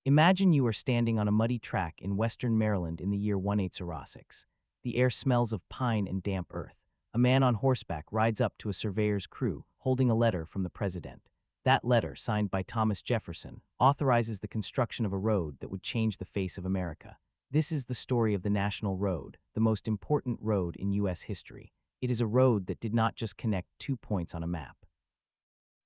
Imagine you are standing on a muddy track in western Maryland in the year 1806. The air smells of pine and damp earth. A man on horseback rides up to a surveyor's crew, holding a letter from the president. That letter, signed by Thomas Jefferson, authorizes the construction of a road that would change the face of America. This is the story of the National Road, the most important road in U.S. history. It is a road that did not just connect 2 points on a map.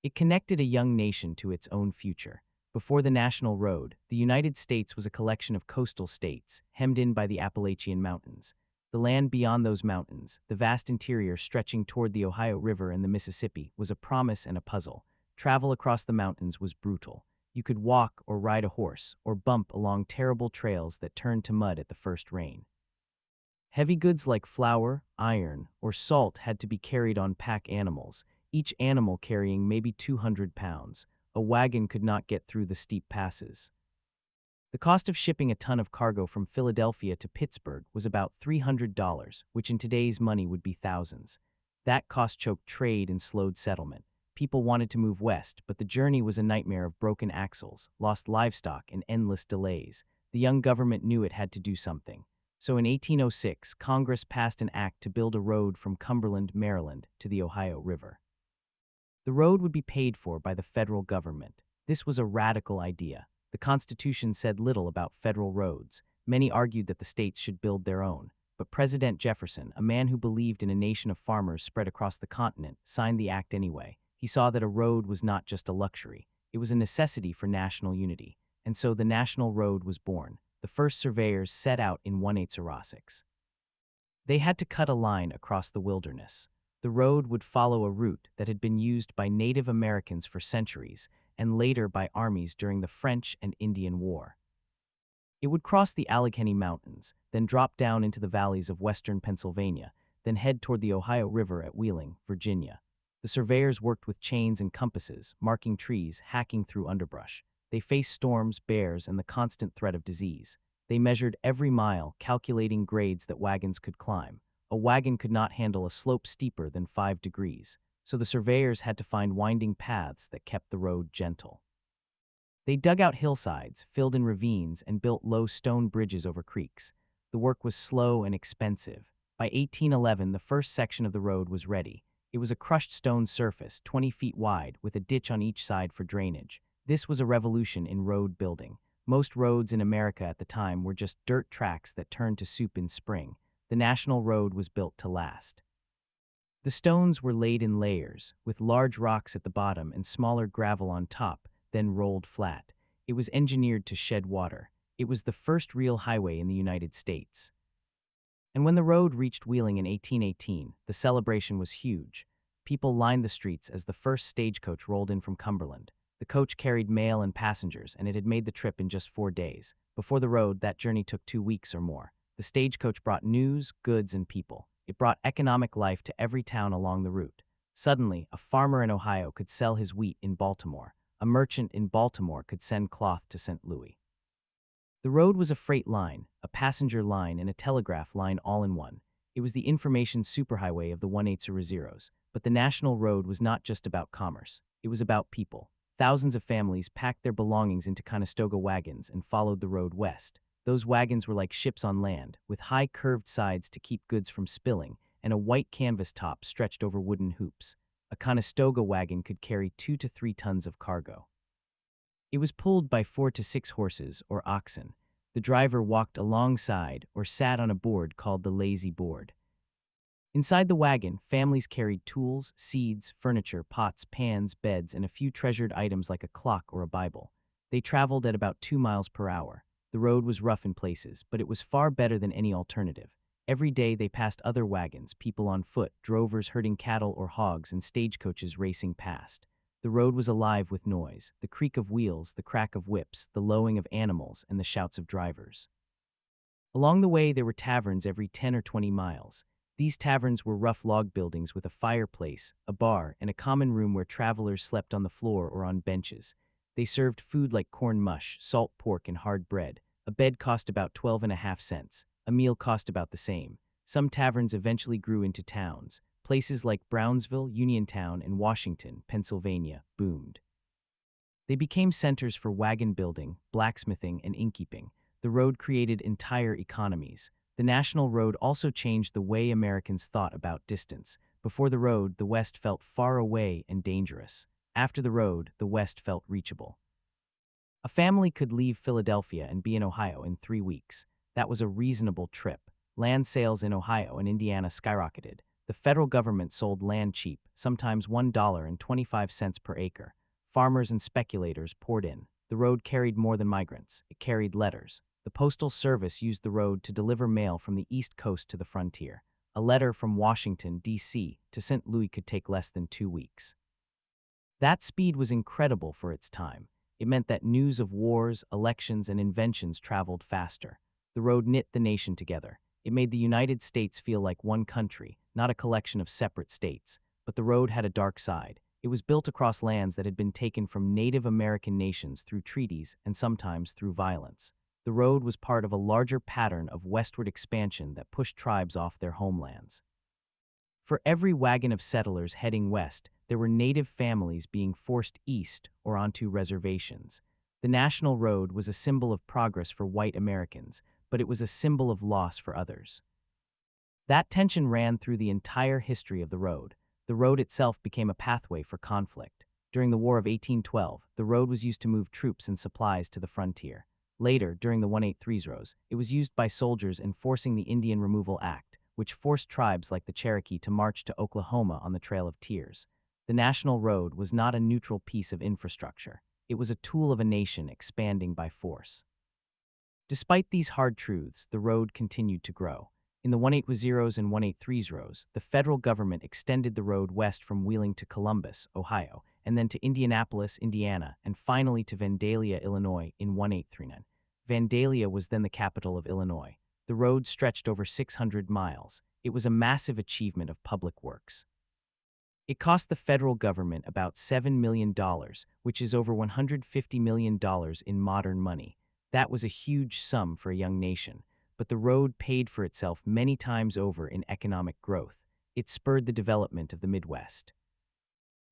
It connected a young nation to its own future. Before the National Road, the United States was a collection of coastal states, hemmed in by the Appalachian Mountains. The land beyond those mountains, the vast interior stretching toward the Ohio River and the Mississippi, was a promise and a puzzle. Travel across the mountains was brutal. You could walk or ride a horse, or bump along terrible trails that turned to mud at the first rain. Heavy goods like flour, iron, or salt had to be carried on pack animals, each animal carrying maybe 200 pounds. A wagon could not get through the steep passes. The cost of shipping a ton of cargo from Philadelphia to Pittsburgh was about $300, which in today's money would be thousands. That cost choked trade and slowed settlement. People wanted to move west, but the journey was a nightmare of broken axles, lost livestock, and endless delays. The young government knew it had to do something. So in 1806, Congress passed an act to build a road from Cumberland, Maryland, to the Ohio River. The road would be paid for by the federal government. This was a radical idea. The Constitution said little about federal roads. Many argued that the states should build their own. But President Jefferson, a man who believed in a nation of farmers spread across the continent, signed the act anyway. He saw that a road was not just a luxury. It was a necessity for national unity. And so the National Road was born. The first surveyors set out in 1806. They had to cut a line across the wilderness. The road would follow a route that had been used by Native Americans for centuries and later by armies during the French and Indian War. It would cross the Allegheny Mountains, then drop down into the valleys of western Pennsylvania, then head toward the Ohio River at Wheeling, Virginia. The surveyors worked with chains and compasses, marking trees, hacking through underbrush. They faced storms, bears, and the constant threat of disease. They measured every mile, calculating grades that wagons could climb. A wagon could not handle a slope steeper than 5 degrees, so the surveyors had to find winding paths that kept the road gentle. They dug out hillsides, filled in ravines, and built low stone bridges over creeks. The work was slow and expensive. By 1811, the first section of the road was ready. It was a crushed stone surface, 20 feet wide, with a ditch on each side for drainage. This was a revolution in road building. Most roads in America at the time were just dirt tracks that turned to soup in spring. The National Road was built to last. The stones were laid in layers, with large rocks at the bottom and smaller gravel on top, then rolled flat. It was engineered to shed water. It was the first real highway in the United States. And when the road reached Wheeling in 1818, the celebration was huge. People lined the streets as the first stagecoach rolled in from Cumberland. The coach carried mail and passengers, and it had made the trip in just 4 days. Before the road, that journey took 2 weeks or more. The stagecoach brought news, goods, and people. It brought economic life to every town along the route. Suddenly, a farmer in Ohio could sell his wheat in Baltimore. A merchant in Baltimore could send cloth to St. Louis. The road was a freight line, a passenger line, and a telegraph line all in one. It was the information superhighway of the 1800s. But the National Road was not just about commerce. It was about people. Thousands of families packed their belongings into Conestoga wagons and followed the road west. Those wagons were like ships on land, with high curved sides to keep goods from spilling, and a white canvas top stretched over wooden hoops. A Conestoga wagon could carry 2 to 3 tons of cargo. It was pulled by 4 to 6 horses, or oxen. The driver walked alongside or sat on a board called the lazy board. Inside the wagon, families carried tools, seeds, furniture, pots, pans, beds, and a few treasured items like a clock or a Bible. They traveled at about 2 miles per hour. The road was rough in places, but it was far better than any alternative. Every day they passed other wagons, people on foot, drovers herding cattle or hogs, and stagecoaches racing past. The road was alive with noise, the creak of wheels, the crack of whips, the lowing of animals, and the shouts of drivers. Along the way there were taverns every 10 or 20 miles. These taverns were rough log buildings with a fireplace, a bar, and a common room where travelers slept on the floor or on benches. They served food like corn mush, salt pork, and hard bread. A bed cost about 12.5 cents. A meal cost about the same. Some taverns eventually grew into towns. Places like Brownsville, Uniontown, and Washington, Pennsylvania, boomed. They became centers for wagon building, blacksmithing, and innkeeping. The road created entire economies. The national road also changed the way Americans thought about distance. Before the road, the West felt far away and dangerous. After the road, the West felt reachable. A family could leave Philadelphia and be in Ohio in 3 weeks. That was a reasonable trip. Land sales in Ohio and Indiana skyrocketed. The federal government sold land cheap, sometimes $1.25 per acre. Farmers and speculators poured in. The road carried more than migrants. It carried letters. The Postal Service used the road to deliver mail from the East Coast to the frontier. A letter from Washington, D.C. to St. Louis could take less than 2 weeks. That speed was incredible for its time. It meant that news of wars, elections, and inventions traveled faster. The road knit the nation together. It made the United States feel like one country, not a collection of separate states. But the road had a dark side. It was built across lands that had been taken from Native American nations through treaties and sometimes through violence. The road was part of a larger pattern of westward expansion that pushed tribes off their homelands. For every wagon of settlers heading west, there were native families being forced east or onto reservations. The national road was a symbol of progress for white Americans, but it was a symbol of loss for others. That tension ran through the entire history of the road. The road itself became a pathway for conflict. During the War of 1812, the road was used to move troops and supplies to the frontier. Later, during the 1830s, it was used by soldiers enforcing the Indian Removal Act, which forced tribes like the Cherokee to march to Oklahoma on the Trail of Tears. The national road was not a neutral piece of infrastructure. It was a tool of a nation expanding by force. Despite these hard truths, the road continued to grow. In the 1810s and 1830s, the federal government extended the road west from Wheeling to Columbus, Ohio, and then to Indianapolis, Indiana, and finally to Vandalia, Illinois in 1839. Vandalia was then the capital of Illinois. The road stretched over 600 miles. It was a massive achievement of public works. It cost the federal government about $7 million, which is over $150 million in modern money. That was a huge sum for a young nation, but the road paid for itself many times over in economic growth. It spurred the development of the Midwest.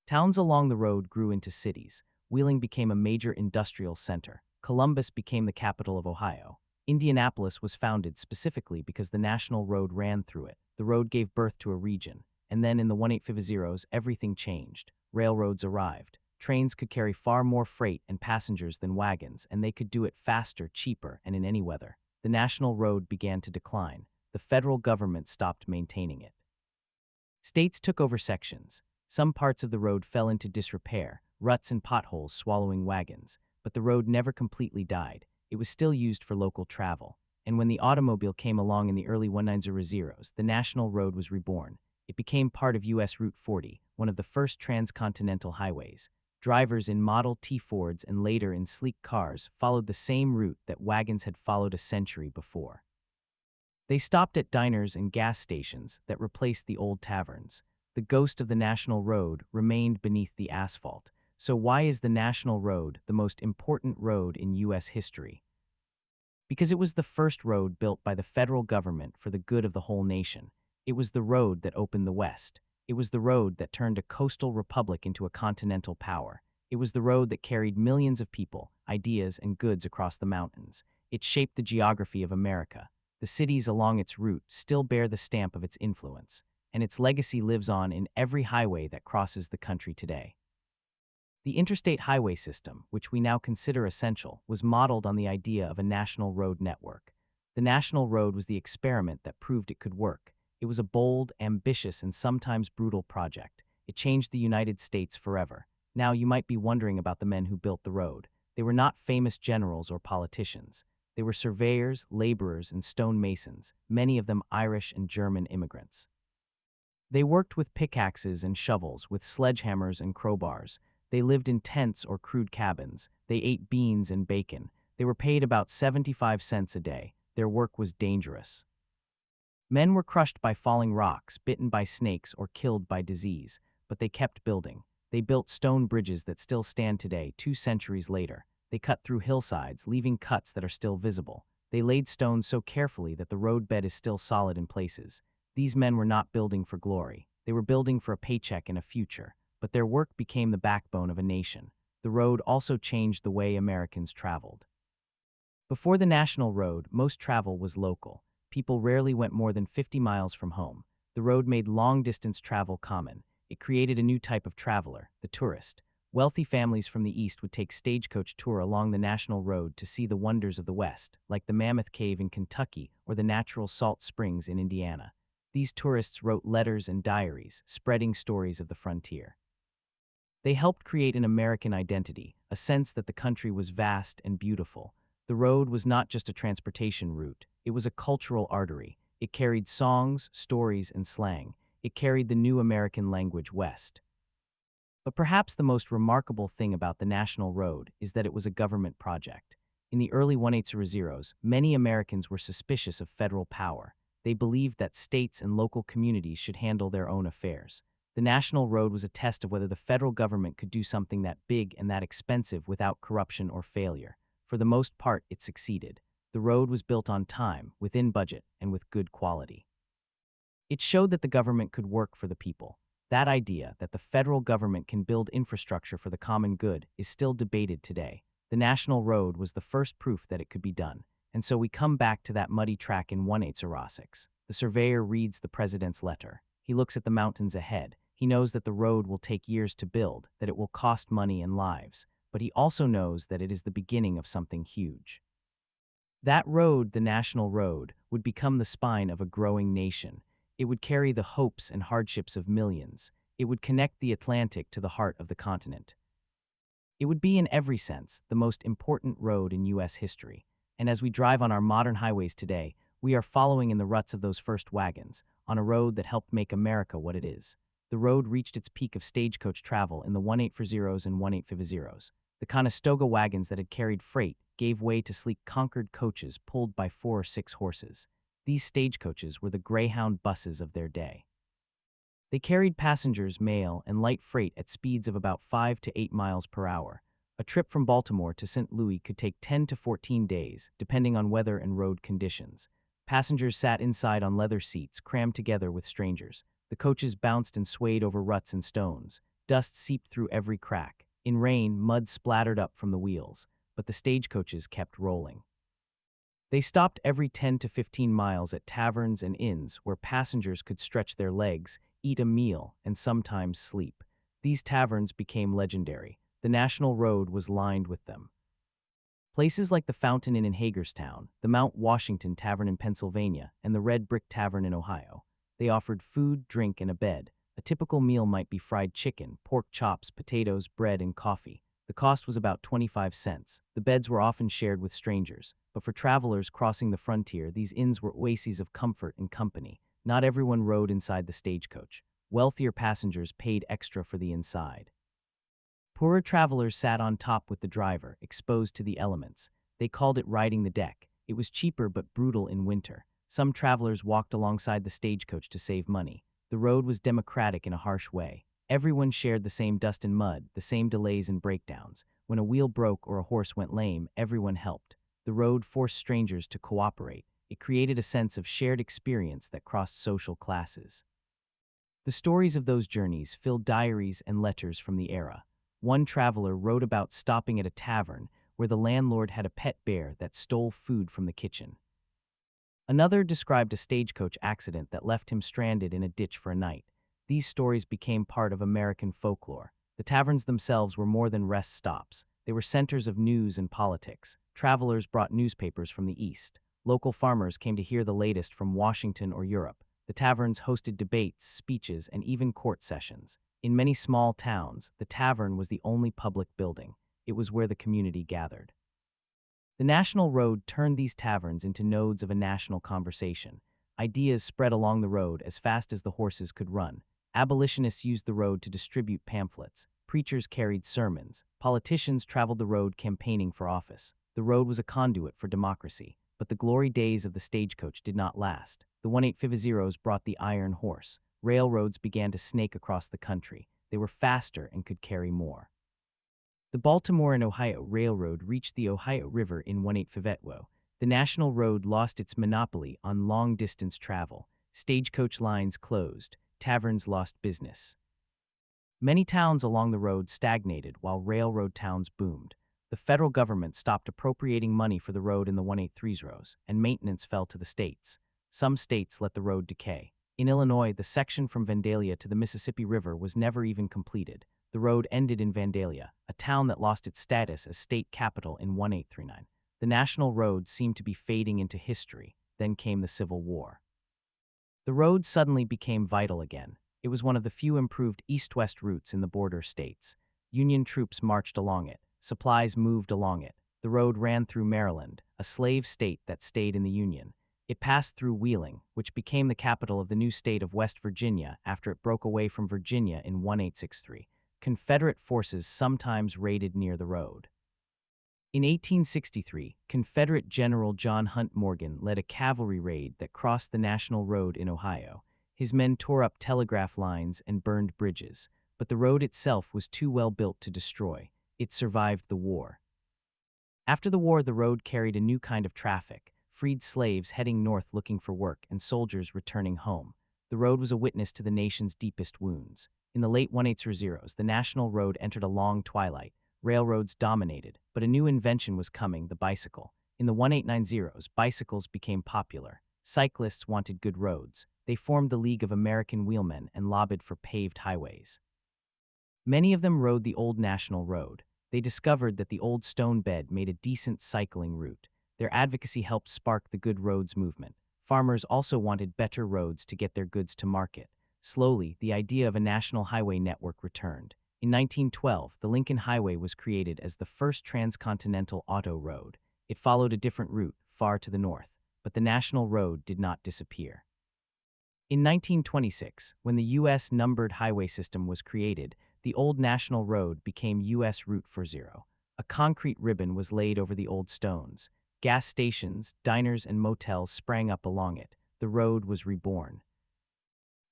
Towns along the road grew into cities. Wheeling became a major industrial center. Columbus became the capital of Ohio. Indianapolis was founded specifically because the national road ran through it. The road gave birth to a region. And then in the 1850s, everything changed. Railroads arrived. Trains could carry far more freight and passengers than wagons, and they could do it faster, cheaper, and in any weather. The national road began to decline. The federal government stopped maintaining it. States took over sections. Some parts of the road fell into disrepair, ruts and potholes swallowing wagons, but the road never completely died. It was still used for local travel. And when the automobile came along in the early 1900s, the national road was reborn. It became part of U.S. Route 40, one of the first transcontinental highways. Drivers in Model T Fords and later in sleek cars followed the same route that wagons had followed a century before. They stopped at diners and gas stations that replaced the old taverns. The ghost of the national road remained beneath the asphalt. So why is the national road the most important road in U.S. history? Because it was the first road built by the federal government for the good of the whole nation. It was the road that opened the West. It was the road that turned a coastal republic into a continental power. It was the road that carried millions of people, ideas, and goods across the mountains. It shaped the geography of America. The cities along its route still bear the stamp of its influence, and its legacy lives on in every highway that crosses the country today. The interstate highway system, which we now consider essential, was modeled on the idea of a national road network. The national road was the experiment that proved it could work. It was a bold, ambitious, and sometimes brutal project. It changed the United States forever. Now you might be wondering about the men who built the road. They were not famous generals or politicians. They were surveyors, laborers, and stonemasons, many of them Irish and German immigrants. They worked with pickaxes and shovels, with sledgehammers and crowbars. They lived in tents or crude cabins. They ate beans and bacon. They were paid about 75 cents a day. Their work was dangerous. Men were crushed by falling rocks, bitten by snakes, or killed by disease, but they kept building. They built stone bridges that still stand today, 2 centuries later. They cut through hillsides, leaving cuts that are still visible. They laid stones so carefully that the roadbed is still solid in places. These men were not building for glory. They were building for a paycheck and a future, but their work became the backbone of a nation. the road also changed the way Americans traveled. Before the national road, most travel was local. People rarely went more than 50 miles from home. The road made long-distance travel common. It created a new type of traveler, the tourist. Wealthy families from the East would take stagecoach tour along the national road to see the wonders of the West, like the Mammoth Cave in Kentucky or the natural salt springs in Indiana. These tourists wrote letters and diaries, spreading stories of the frontier. They helped create an American identity, a sense that the country was vast and beautiful. The road was not just a transportation route, it was a cultural artery. It carried songs, stories, and slang. It carried the new American language west. But perhaps the most remarkable thing about the National Road is that it was a government project. In the early 1800s, many Americans were suspicious of federal power. They believed that states and local communities should handle their own affairs. The National Road was a test of whether the federal government could do something that big and that expensive without corruption or failure. For the most part, it succeeded. The road was built on time, within budget, and with good quality. It showed that the government could work for the people. That idea, that the federal government can build infrastructure for the common good, is still debated today. The National Road was the first proof that it could be done. And so we come back to that muddy track in 1806. The surveyor reads the president's letter. He looks at the mountains ahead. He knows that the road will take years to build, that it will cost money and lives. But he also knows that it is the beginning of something huge. That road, the National Road, would become the spine of a growing nation. It would carry the hopes and hardships of millions. It would connect the Atlantic to the heart of the continent. It would be, in every sense, the most important road in U.S. history. And as we drive on our modern highways today, we are following in the ruts of those first wagons, on a road that helped make America what it is. The road reached its peak of stagecoach travel in the 1840s and 1850s. The Conestoga wagons that had carried freight gave way to sleek Concord coaches pulled by 4 or 6 horses. These stagecoaches were the Greyhound buses of their day. They carried passengers, mail, and light freight at speeds of about 5 to 8 miles per hour. A trip from Baltimore to St. Louis could take 10 to 14 days, depending on weather and road conditions. Passengers sat inside on leather seats, crammed together with strangers. The coaches bounced and swayed over ruts and stones. Dust seeped through every crack. In rain, mud splattered up from the wheels, but the stagecoaches kept rolling. They stopped every 10 to 15 miles at taverns and inns where passengers could stretch their legs, eat a meal, and sometimes sleep. These taverns became legendary. The National Road was lined with them. Places like the Fountain Inn in Hagerstown, the Mount Washington Tavern in Pennsylvania, and the Red Brick Tavern in Ohio. They offered food, drink, and a bed. A typical meal might be fried chicken, pork chops, potatoes, bread, and coffee. The cost was about 25 cents. The beds were often shared with strangers, but for travelers crossing the frontier, these inns were oases of comfort and company. Not everyone rode inside the stagecoach. Wealthier passengers paid extra for the inside. Poorer travelers sat on top with the driver, exposed to the elements. They called it riding the deck. It was cheaper but brutal in winter. Some travelers walked alongside the stagecoach to save money. The road was democratic in a harsh way. Everyone shared the same dust and mud, the same delays and breakdowns. When a wheel broke or a horse went lame, everyone helped. The road forced strangers to cooperate. It created a sense of shared experience that crossed social classes. The stories of those journeys filled diaries and letters from the era. One traveler wrote about stopping at a tavern where the landlord had a pet bear that stole food from the kitchen. Another described a stagecoach accident that left him stranded in a ditch for a night. These stories became part of American folklore. The taverns themselves were more than rest stops. They were centers of news and politics. Travelers brought newspapers from the East. Local farmers came to hear the latest from Washington or Europe. The taverns hosted debates, speeches, and even court sessions. In many small towns, the tavern was the only public building. It was where the community gathered. The National Road turned these taverns into nodes of a national conversation. Ideas spread along the road as fast as the horses could run. Abolitionists used the road to distribute pamphlets. Preachers carried sermons. Politicians traveled the road campaigning for office. The road was a conduit for democracy. But the glory days of the stagecoach did not last. The 1850s brought the iron horse. Railroads began to snake across the country. They were faster and could carry more. The Baltimore and Ohio Railroad reached the Ohio River in 1850. The National Road lost its monopoly on long-distance travel. Stagecoach lines closed. Taverns lost business. Many towns along the road stagnated while railroad towns boomed. The federal government stopped appropriating money for the road in the 183s rows, and maintenance fell to the states. Some states let the road decay. In Illinois, the section from Vandalia to the Mississippi River was never even completed. The road ended in Vandalia, a town that lost its status as state capital in 1839. The national road seemed to be fading into history. Then came the Civil War. The road suddenly became vital again. It was one of the few improved east-west routes in the border states. Union troops marched along it. Supplies moved along it. The road ran through Maryland, a slave state that stayed in the Union. It passed through Wheeling, which became the capital of the new state of West Virginia after it broke away from Virginia in 1863. Confederate forces sometimes raided near the road. In 1863, Confederate General John Hunt Morgan led a cavalry raid that crossed the National Road in Ohio. His men tore up telegraph lines and burned bridges, but the road itself was too well built to destroy. It survived the war. After the war, the road carried a new kind of traffic: freed slaves heading north looking for work and soldiers returning home. The road was a witness to the nation's deepest wounds. In the late 1800s, the National Road entered a long twilight. Railroads dominated, but a new invention was coming: the bicycle. In the 1890s, bicycles became popular. Cyclists wanted good roads. They formed the League of American Wheelmen and lobbied for paved highways. Many of them rode the old National Road. They discovered that the old stone bed made a decent cycling route. Their advocacy helped spark the Good Roads movement. Farmers also wanted better roads to get their goods to market. Slowly, the idea of a national highway network returned. In 1912, the Lincoln Highway was created as the first transcontinental auto road. It followed a different route, far to the north, but the National Road did not disappear. In 1926, when the U.S. numbered highway system was created, the old National Road became U.S. Route 40. A concrete ribbon was laid over the old stones. Gas stations, diners, and motels sprang up along it. The road was reborn.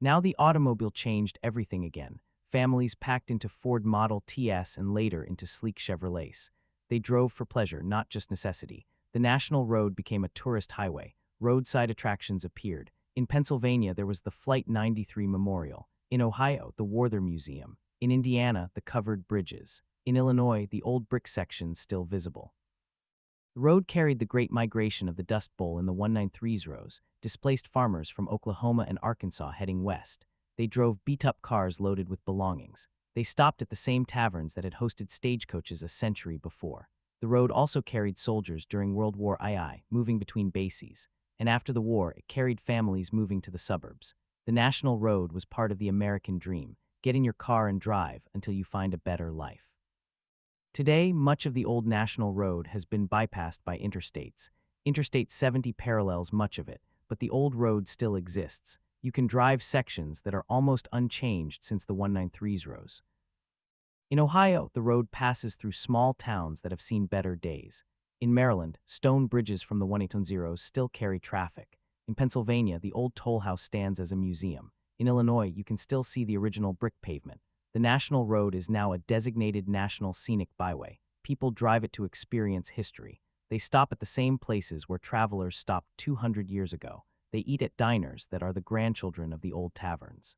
Now the automobile changed everything again. Families packed into Ford Model Ts and later into sleek Chevrolets. They drove for pleasure, not just necessity. The National Road became a tourist highway. Roadside attractions appeared. In Pennsylvania, there was the Flight 93 Memorial. In Ohio, the Warther Museum. In Indiana, the covered bridges. In Illinois, the old brick sections still visible. The road carried the Great Migration of the Dust Bowl in the 193s rows, displaced farmers from Oklahoma and Arkansas heading west. They drove beat-up cars loaded with belongings. They stopped at the same taverns that had hosted stagecoaches a century before. The road also carried soldiers during World War II, moving between bases. And after the war, it carried families moving to the suburbs. The National Road was part of the American dream. Get in your car and drive until you find a better life. Today, much of the old National Road has been bypassed by interstates. Interstate 70 parallels much of it, but the old road still exists. You can drive sections that are almost unchanged since the 193s rows. In Ohio, the road passes through small towns that have seen better days. In Maryland, stone bridges from the 180s still carry traffic. In Pennsylvania, the old toll house stands as a museum. In Illinois, you can still see the original brick pavement. The National Road is now a designated National Scenic Byway. People drive it to experience history. They stop at the same places where travelers stopped 200 years ago. They eat at diners that are the grandchildren of the old taverns.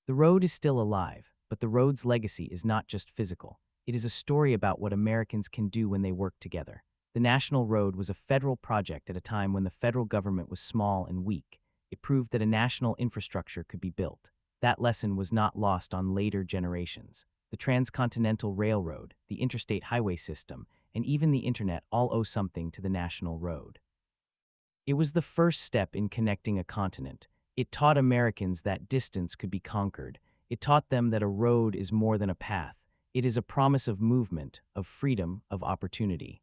The road is still alive, but the road's legacy is not just physical. It is a story about what Americans can do when they work together. The National Road was a federal project at a time when the federal government was small and weak. It proved that a national infrastructure could be built. That lesson was not lost on later generations. The Transcontinental Railroad, the interstate highway system, and even the internet all owe something to the National Road. It was the first step in connecting a continent. It taught Americans that distance could be conquered. It taught them that a road is more than a path. It is a promise of movement, of freedom, of opportunity.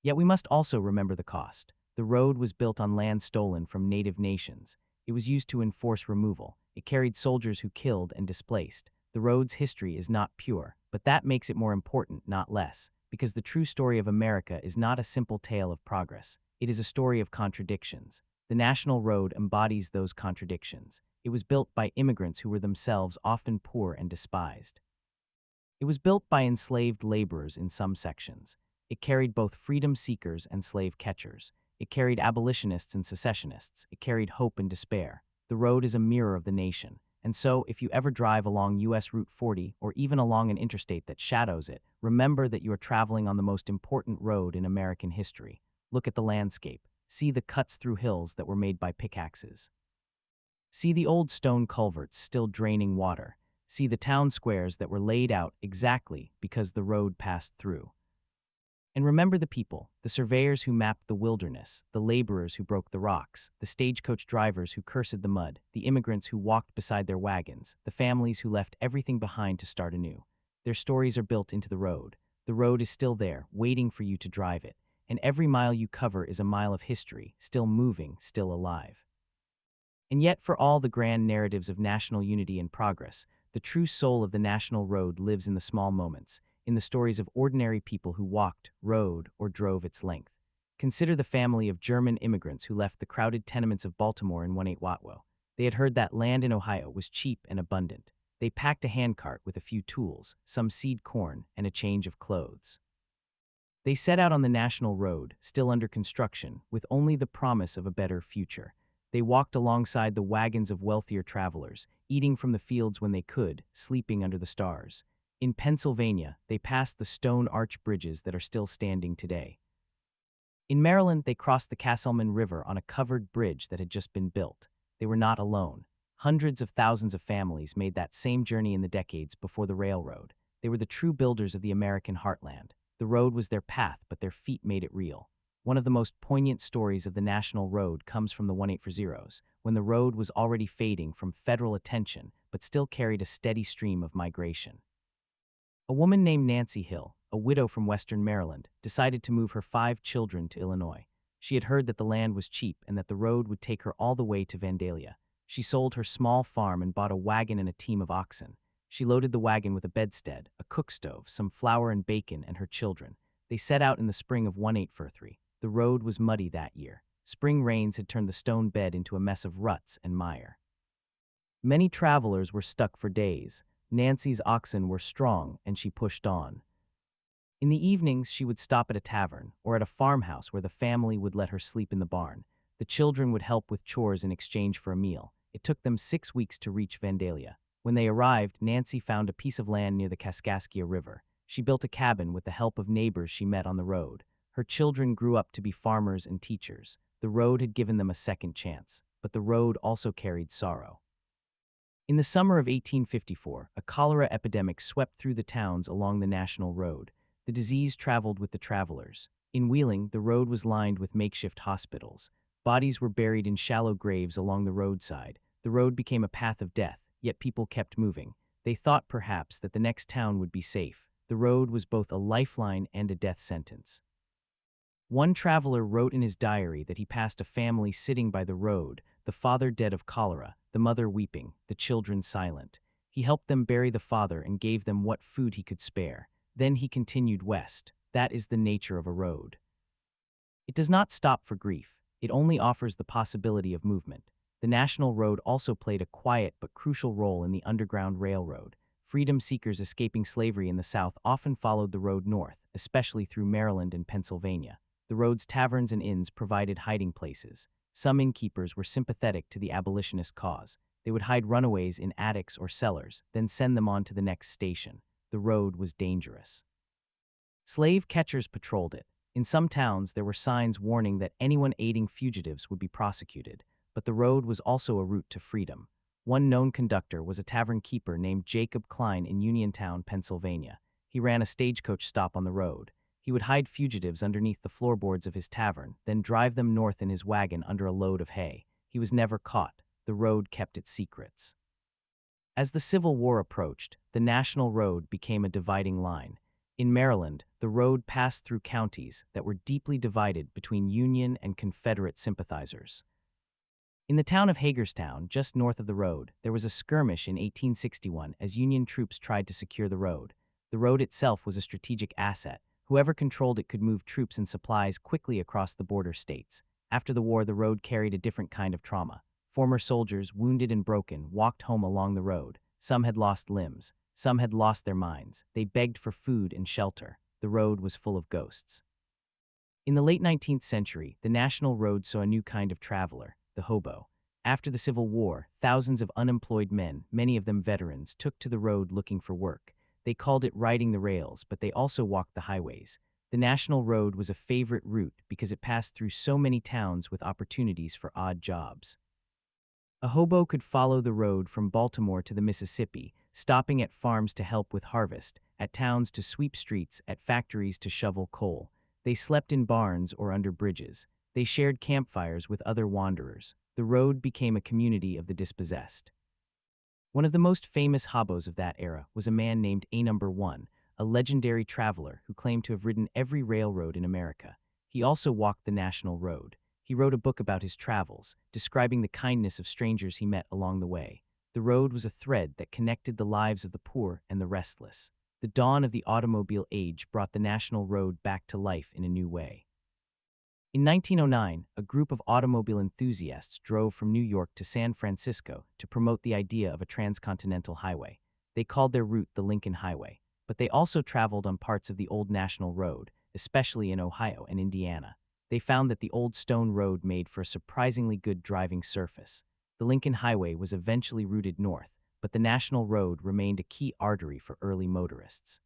Yet we must also remember the cost. The road was built on land stolen from native nations. It was used to enforce removal. It carried soldiers who killed and displaced. The road's history is not pure, but that makes it more important, not less, because the true story of America is not a simple tale of progress. It is a story of contradictions. The National Road embodies those contradictions. It was built by immigrants who were themselves often poor and despised. It was built by enslaved laborers in some sections. It carried both freedom seekers and slave catchers. It carried abolitionists and secessionists. It carried hope and despair. The road is a mirror of the nation. And so, if you ever drive along US Route 40 or even along an interstate that shadows it, remember that you are traveling on the most important road in American history. Look at the landscape. See the cuts through hills that were made by pickaxes. See the old stone culverts still draining water. See the town squares that were laid out exactly because the road passed through. And remember the people, the surveyors who mapped the wilderness, the laborers who broke the rocks, the stagecoach drivers who cursed the mud, the immigrants who walked beside their wagons, the families who left everything behind to start anew. Their stories are built into the road. The road is still there, waiting for you to drive it. And every mile you cover is a mile of history, still moving, still alive. And yet, for all the grand narratives of national unity and progress, the true soul of the national road lives in the small moments, in the stories of ordinary people who walked, rode, or drove its length. Consider the family of German immigrants who left the crowded tenements of Baltimore in 18 Watwo. They had heard that land in Ohio was cheap and abundant. They packed a handcart with a few tools, some seed corn, and a change of clothes. They set out on the national road, still under construction, with only the promise of a better future. They walked alongside the wagons of wealthier travelers, eating from the fields when they could, sleeping under the stars. In Pennsylvania, they passed the stone arch bridges that are still standing today. In Maryland, they crossed the Castleman River on a covered bridge that had just been built. They were not alone. Hundreds of thousands of families made that same journey in the decades before the railroad. They were the true builders of the American heartland. The road was their path, but their feet made it real. One of the most poignant stories of the national road comes from the 1840s, when the road was already fading from federal attention, but still carried a steady stream of migration. A woman named Nancy Hill, a widow from western Maryland, decided to move her 5 children to Illinois. She had heard that the land was cheap and that the road would take her all the way to Vandalia. She sold her small farm and bought a wagon and a team of oxen. She loaded the wagon with a bedstead, a cook stove, some flour and bacon, and her children. They set out in the spring of 1843. The road was muddy that year. Spring rains had turned the stone bed into a mess of ruts and mire. Many travelers were stuck for days. Nancy's oxen were strong, and she pushed on. In the evenings, she would stop at a tavern or at a farmhouse where the family would let her sleep in the barn. The children would help with chores in exchange for a meal. It took them 6 weeks to reach Vandalia. When they arrived, Nancy found a piece of land near the Kaskaskia River. She built a cabin with the help of neighbors she met on the road. Her children grew up to be farmers and teachers. The road had given them a second chance, but the road also carried sorrow. In the summer of 1854, a cholera epidemic swept through the towns along the national road. The disease traveled with the travelers. In Wheeling, the road was lined with makeshift hospitals. Bodies were buried in shallow graves along the roadside. The road became a path of death, yet people kept moving. They thought perhaps that the next town would be safe. The road was both a lifeline and a death sentence. One traveler wrote in his diary that he passed a family sitting by the road, the father dead of cholera, the mother weeping, the children silent. He helped them bury the father and gave them what food he could spare. Then he continued west. That is the nature of a road. It does not stop for grief. It only offers the possibility of movement. The national road also played a quiet but crucial role in the Underground Railroad. Freedom seekers escaping slavery in the South often followed the road north, especially through Maryland and Pennsylvania. The road's taverns and inns provided hiding places. Some innkeepers were sympathetic to the abolitionist cause. They would hide runaways in attics or cellars, then send them on to the next station. The road was dangerous. Slave catchers patrolled it. In some towns, there were signs warning that anyone aiding fugitives would be prosecuted, but the road was also a route to freedom. One known conductor was a tavern keeper named Jacob Klein in Uniontown, Pennsylvania. He ran a stagecoach stop on the road. He would hide fugitives underneath the floorboards of his tavern, then drive them north in his wagon under a load of hay. He was never caught. The road kept its secrets. As the Civil War approached, the national road became a dividing line. In Maryland, the road passed through counties that were deeply divided between Union and Confederate sympathizers. In the town of Hagerstown, just north of the road, there was a skirmish in 1861 as Union troops tried to secure the road. The road itself was a strategic asset. Whoever controlled it could move troops and supplies quickly across the border states. After the war, the road carried a different kind of trauma. Former soldiers, wounded and broken, walked home along the road. Some had lost limbs. Some had lost their minds. They begged for food and shelter. The road was full of ghosts. In the late 19th century, the national road saw a new kind of traveler, the hobo. After the Civil War, thousands of unemployed men, many of them veterans, took to the road looking for work. They called it riding the rails, but they also walked the highways. The National Road was a favorite route because it passed through so many towns with opportunities for odd jobs. A hobo could follow the road from Baltimore to the Mississippi, stopping at farms to help with harvest, at towns to sweep streets, at factories to shovel coal. They slept in barns or under bridges. They shared campfires with other wanderers. The road became a community of the dispossessed. One of the most famous hobos of that era was a man named A Number 1, a legendary traveler who claimed to have ridden every railroad in America. He also walked the National Road. He wrote a book about his travels, describing the kindness of strangers he met along the way. The road was a thread that connected the lives of the poor and the restless. The dawn of the automobile age brought the National Road back to life in a new way. In 1909, a group of automobile enthusiasts drove from New York to San Francisco to promote the idea of a transcontinental highway. They called their route the Lincoln Highway, but they also traveled on parts of the old National Road, especially in Ohio and Indiana. They found that the old stone road made for a surprisingly good driving surface. The Lincoln Highway was eventually routed north, but the National Road remained a key artery for early motorists.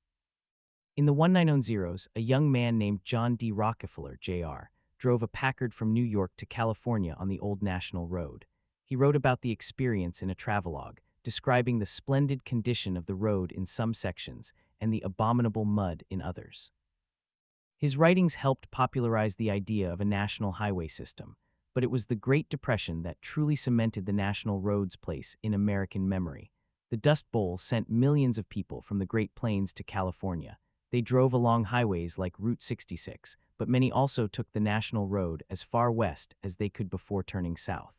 In the 1910s, a young man named John D. Rockefeller, Jr., drove a Packard from New York to California on the old National Road. He wrote about the experience in a travelogue, describing the splendid condition of the road in some sections and the abominable mud in others. His writings helped popularize the idea of a national highway system, but it was the Great Depression that truly cemented the National Road's place in American memory. The Dust Bowl sent millions of people from the Great Plains to California. They drove along highways like Route 66, but many also took the National Road as far west as they could before turning south.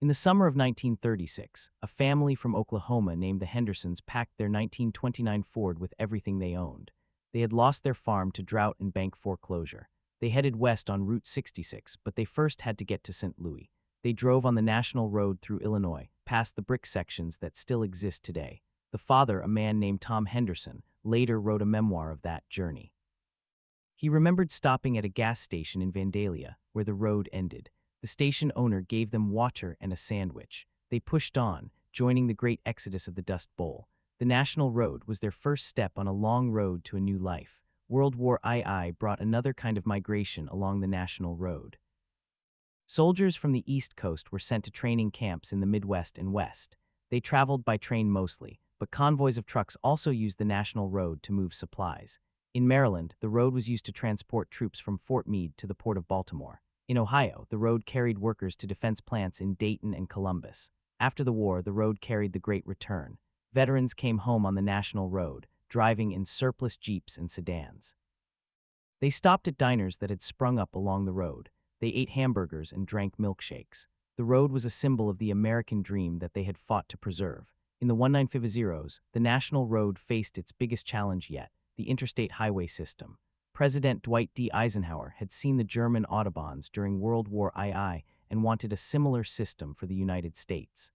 In the summer of 1936, a family from Oklahoma named the Hendersons packed their 1929 Ford with everything they owned. They had lost their farm to drought and bank foreclosure. They headed west on Route 66, but they first had to get to St. Louis. They drove on the National Road through Illinois, past the brick sections that still exist today. The father, a man named Tom Henderson, later wrote a memoir of that journey. He remembered stopping at a gas station in Vandalia, where the road ended. The station owner gave them water and a sandwich. They pushed on, joining the great exodus of the Dust Bowl. The National Road was their first step on a long road to a new life. World War II brought another kind of migration along the National Road. Soldiers from the East Coast were sent to training camps in the Midwest and West. They traveled by train mostly, but convoys of trucks also used the National Road to move supplies. In Maryland, the road was used to transport troops from Fort Meade to the port of Baltimore. In Ohio, the road carried workers to defense plants in Dayton and Columbus. After the war, the road carried the Great Return. Veterans came home on the National Road, driving in surplus jeeps and sedans. They stopped at diners that had sprung up along the road. They ate hamburgers and drank milkshakes. The road was a symbol of the American dream that they had fought to preserve. In the 1950s, the National Road faced its biggest challenge yet, the interstate highway system. President Dwight D. Eisenhower had seen the German Autobahns during World War II and wanted a similar system for the United States.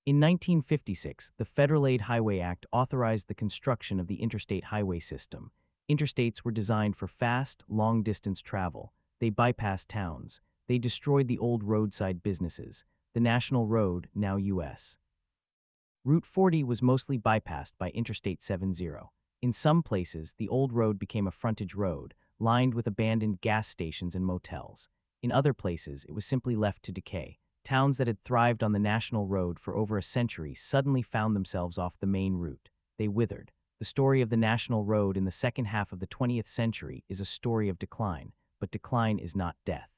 In 1956, the Federal Aid Highway Act authorized the construction of the interstate highway system. Interstates were designed for fast, long-distance travel. They bypassed towns. They destroyed the old roadside businesses. The National Road, now U.S. Route 40 was mostly bypassed by Interstate 70. In some places, the old road became a frontage road, lined with abandoned gas stations and motels. In other places, it was simply left to decay. Towns that had thrived on the National Road for over a century suddenly found themselves off the main route. They withered. The story of the National Road in the second half of the 20th century is a story of decline, but decline is not death.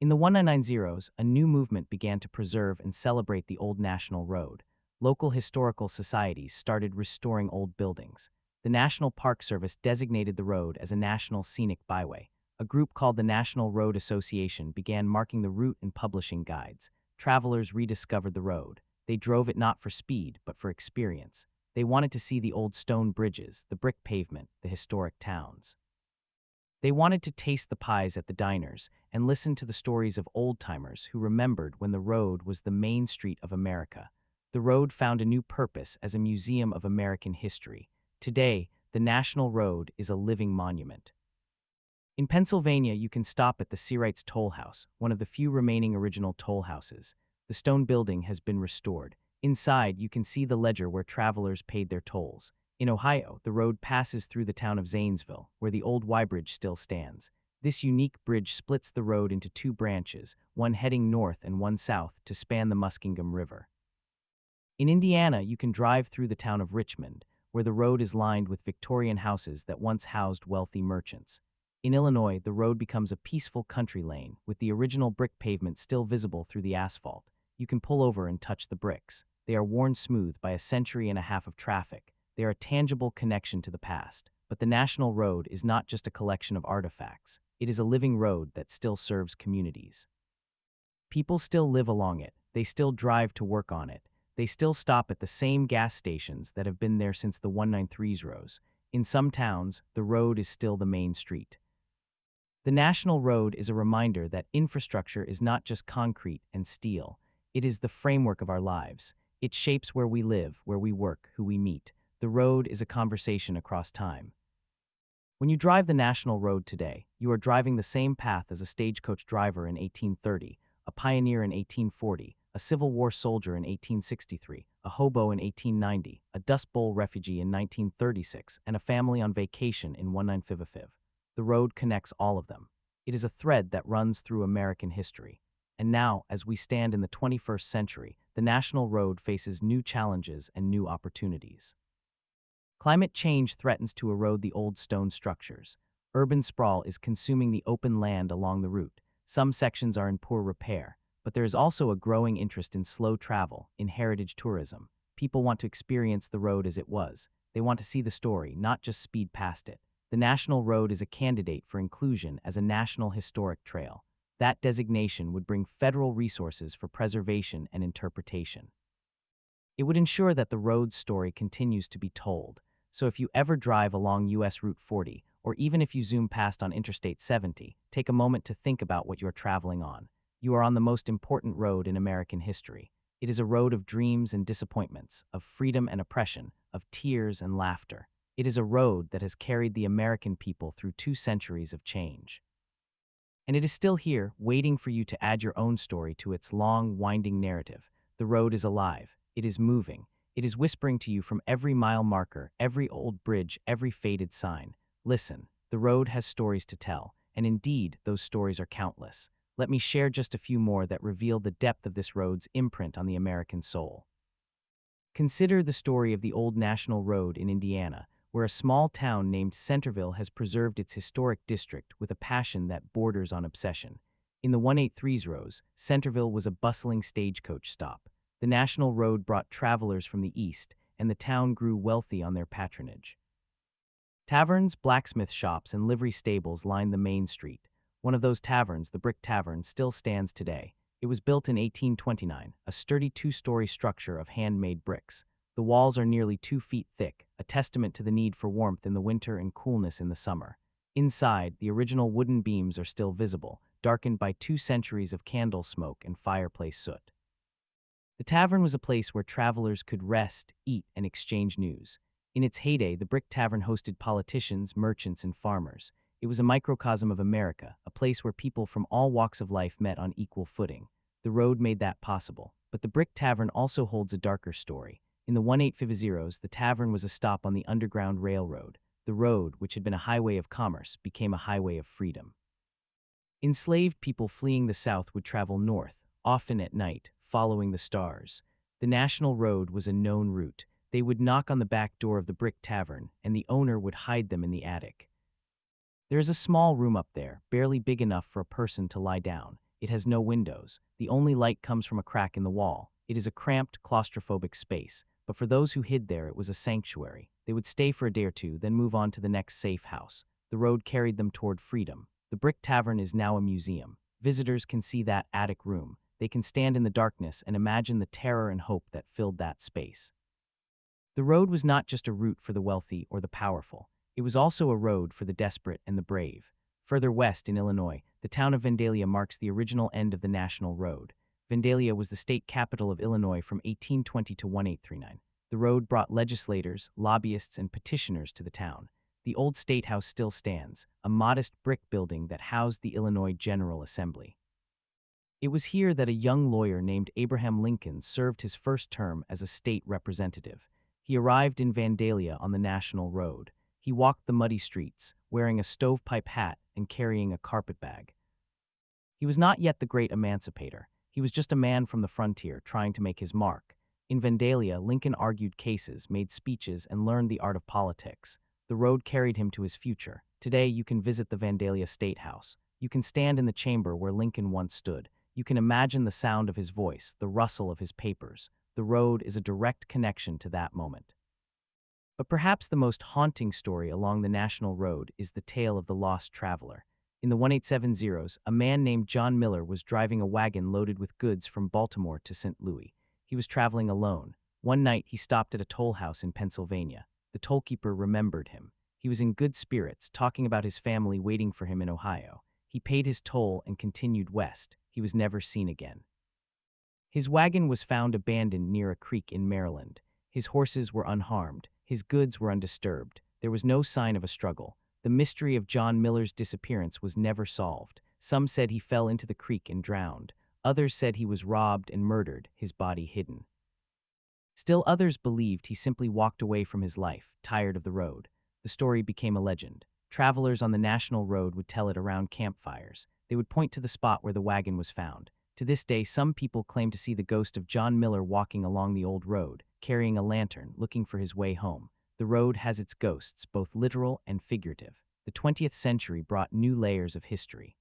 In the 1990s, a new movement began to preserve and celebrate the old National Road. Local historical societies started restoring old buildings. The National Park Service designated the road as a National Scenic Byway. A group called the National Road Association began marking the route and publishing guides. Travelers rediscovered the road. They drove it not for speed, but for experience. They wanted to see the old stone bridges, the brick pavement, the historic towns. They wanted to taste the pies at the diners and listen to the stories of old-timers who remembered when the road was the main street of America. The road found a new purpose as a museum of American history. Today, the National Road is a living monument. In Pennsylvania, you can stop at the Seawrights Toll House, one of the few remaining original toll houses. The stone building has been restored. Inside, you can see the ledger where travelers paid their tolls. In Ohio, the road passes through the town of Zanesville, where the old Y Bridge still stands. This unique bridge splits the road into two branches, one heading north and one south, to span the Muskingum River. In Indiana, you can drive through the town of Richmond, where the road is lined with Victorian houses that once housed wealthy merchants. In Illinois, the road becomes a peaceful country lane, with the original brick pavement still visible through the asphalt. You can pull over and touch the bricks. They are worn smooth by a century and a half of traffic. They are a tangible connection to the past. But the National Road is not just a collection of artifacts. It is a living road that still serves communities. People still live along it. They still drive to work on it. They still stop at the same gas stations that have been there since the 193s rose. In some towns, the road is still the main street. The National Road is a reminder that infrastructure is not just concrete and steel. It is the framework of our lives. It shapes where we live, where we work, who we meet. The road is a conversation across time. When you drive the National Road today, you are driving the same path as a stagecoach driver in 1830, a pioneer in 1840, a Civil War soldier in 1863, a hobo in 1890, a Dust Bowl refugee in 1936, and a family on vacation in 1955. The road connects all of them. It is a thread that runs through American history. And now, as we stand in the 21st century, the National Road faces new challenges and new opportunities. Climate change threatens to erode the old stone structures. Urban sprawl is consuming the open land along the route. Some sections are in poor repair, but there is also a growing interest in slow travel, in heritage tourism. People want to experience the road as it was. They want to see the story, not just speed past it. The National Road is a candidate for inclusion as a National Historic Trail. That designation would bring federal resources for preservation and interpretation. It would ensure that the road's story continues to be told. So if you ever drive along US Route 40, or even if you zoom past on Interstate 70, take a moment to think about what you're traveling on. You are on the most important road in American history. It is a road of dreams and disappointments, of freedom and oppression, of tears and laughter. It is a road that has carried the American people through 2 centuries of change. And it is still here, waiting for you to add your own story to its long, winding narrative. The road is alive. It is moving. It is whispering to you from every mile marker, every old bridge, every faded sign. Listen, the road has stories to tell, and indeed, those stories are countless. Let me share just a few more that reveal the depth of this road's imprint on the American soul. Consider the story of the old National Road in Indiana, where a small town named Centerville has preserved its historic district with a passion that borders on obsession. In the 183's rose, Centerville was a bustling stagecoach stop. The National Road brought travelers from the east, and the town grew wealthy on their patronage. Taverns, blacksmith shops, and livery stables lined the main street. One of those taverns, the Brick Tavern, still stands today. It was built in 1829, a sturdy 2-story structure of handmade bricks. The walls are nearly 2 feet thick, a testament to the need for warmth in the winter and coolness in the summer. Inside, the original wooden beams are still visible, darkened by 2 centuries of candle smoke and fireplace soot. The tavern was a place where travelers could rest, eat, and exchange news. In its heyday, the Brick Tavern hosted politicians, merchants, and farmers. It was a microcosm of America, a place where people from all walks of life met on equal footing. The road made that possible, but the Brick Tavern also holds a darker story. In the 1850s, the tavern was a stop on the Underground Railroad. The road, which had been a highway of commerce, became a highway of freedom. Enslaved people fleeing the South would travel north, often at night, following the stars. The National Road was a known route. They would knock on the back door of the Brick Tavern, and the owner would hide them in the attic. There is a small room up there, barely big enough for a person to lie down. It has no windows. The only light comes from a crack in the wall. It is a cramped, claustrophobic space, but for those who hid there, it was a sanctuary. They would stay for a day or two, then move on to the next safe house. The road carried them toward freedom. The Brick Tavern is now a museum. Visitors can see that attic room. They can stand in the darkness and imagine the terror and hope that filled that space. The road was not just a route for the wealthy or the powerful. It was also a road for the desperate and the brave. Further west in Illinois, the town of Vandalia marks the original end of the National Road. Vandalia was the state capital of Illinois from 1820 to 1839. The road brought legislators, lobbyists, and petitioners to the town. the old State House still stands, a modest brick building that housed the Illinois General Assembly. It was here that a young lawyer named Abraham Lincoln served his first term as a state representative. He arrived in Vandalia on the National Road. He walked the muddy streets, wearing a stovepipe hat and carrying a carpetbag. He was not yet the great emancipator. He was just a man from the frontier trying to make his mark. In Vandalia, Lincoln argued cases, made speeches, and learned the art of politics. The road carried him to his future. Today, you can visit the Vandalia State House. You can stand in the chamber where Lincoln once stood. You can imagine the sound of his voice, the rustle of his papers. The road is a direct connection to that moment. But perhaps the most haunting story along the National Road is the tale of the lost traveler. In the 1870s, a man named John Miller was driving a wagon loaded with goods from Baltimore to St. Louis. He was traveling alone. One night, he stopped at a toll house in Pennsylvania. The tollkeeper remembered him. He was in good spirits, talking about his family waiting for him in Ohio. He paid his toll and continued west. He was never seen again. His wagon was found abandoned near a creek in Maryland. His horses were unharmed. His goods were undisturbed. There was no sign of a struggle. The mystery of John Miller's disappearance was never solved. Some said he fell into the creek and drowned. Others said he was robbed and murdered, his body hidden. Still others believed he simply walked away from his life, tired of the road. The story became a legend. Travelers on the National Road would tell it around campfires. They would point to the spot where the wagon was found. To this day, some people claim to see the ghost of John Miller walking along the old road, carrying a lantern, looking for his way home. The road has its ghosts, both literal and figurative. The 20th century brought new layers of history.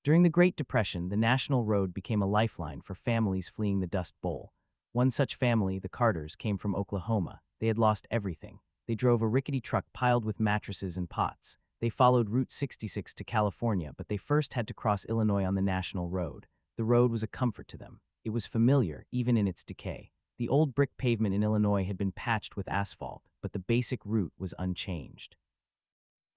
During the Great Depression, the National Road became a lifeline for families fleeing the Dust Bowl. One such family, the Carters, came from Oklahoma. They had lost everything. They drove a rickety truck piled with mattresses and pots. They followed Route 66 to California, but they first had to cross Illinois on the National Road. The road was a comfort to them. It was familiar, even in its decay. The old brick pavement in Illinois had been patched with asphalt, but the basic route was unchanged.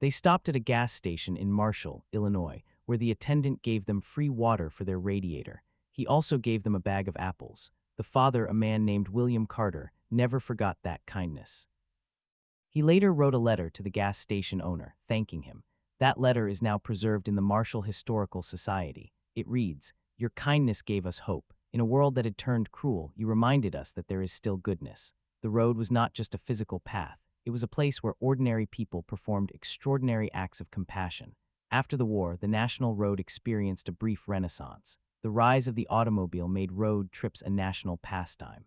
They stopped at a gas station in Marshall, Illinois, where the attendant gave them free water for their radiator. He also gave them a bag of apples. The father, a man named William Carter, never forgot that kindness. He later wrote a letter to the gas station owner, thanking him. That letter is now preserved in the Marshall Historical Society. It reads, "Your kindness gave us hope. In a world that had turned cruel, you reminded us that there is still goodness." The road was not just a physical path. It was a place where ordinary people performed extraordinary acts of compassion. After the war, the National Road experienced a brief renaissance. The rise of the automobile made road trips a national pastime.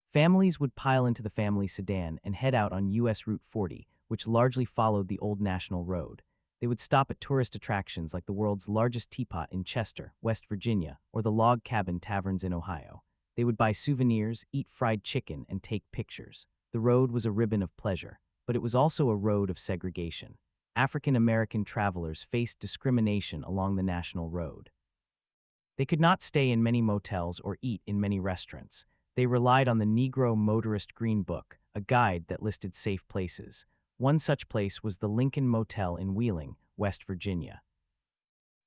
Families would pile into the family sedan and head out on U.S. Route 40, which largely followed the old National Road. They would stop at tourist attractions like the world's largest teapot in Chester, West Virginia, or the log cabin taverns in Ohio. They would buy souvenirs, eat fried chicken, and take pictures. The road was a ribbon of pleasure, but it was also a road of segregation. African American travelers faced discrimination along the National Road. They could not stay in many motels or eat in many restaurants. They relied on the Negro Motorist Green Book, a guide that listed safe places. One such place was the Lincoln Motel in Wheeling, West Virginia.